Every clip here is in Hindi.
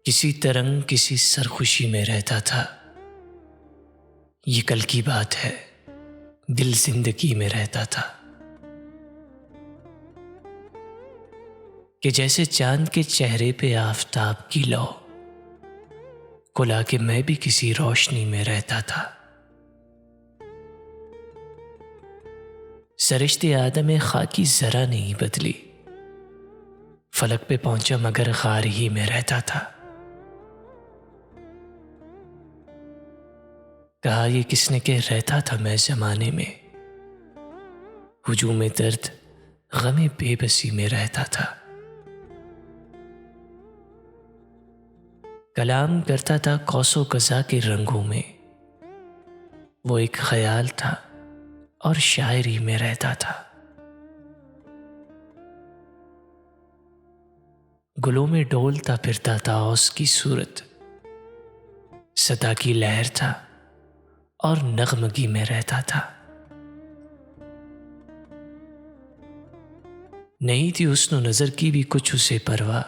किसी तरंग किसी सरखुशी में रहता था। ये कल की बात है, दिल जिंदगी में रहता था। कि जैसे चांद के चेहरे पे आफताब की लौ, कुला के मैं भी किसी रोशनी में रहता था। सरिश्ते आदम खाकी जरा नहीं बदली, फलक पे पहुंचा मगर गार ही में रहता था। कहा ये किसने के रहता था मैं जमाने में, हुजूम दर्द गमे बेबसी में रहता था। कलाम करता था कौसो कज़ा के रंगों में, वो एक ख्याल था और शायरी में रहता था। गुलों में डोलता फिरता था औस की सूरत, सदा की लहर था और नगमगी में रहता था। नहीं थी हुस्न नजर की भी कुछ उसे परवाह,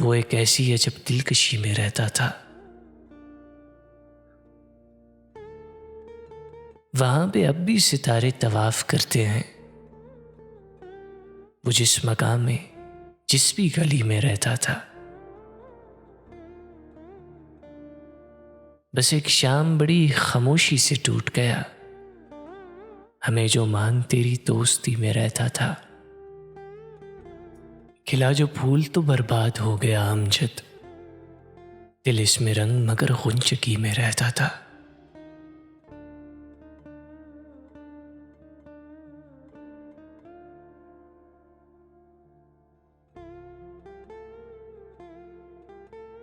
वो एक ऐसी अजब दिलकशी में रहता था। वहां पे अब भी सितारे तवाफ करते हैं, वो जिस मकाम में जिस भी गली में रहता था। बस एक शाम बड़ी खामोशी से टूट गया, हमें जो मान तेरी दोस्ती में रहता था। खिला जो फूल तो बर्बाद हो गया अमजद, दिल इसमें रंग मगर गुंचकी में रहता था।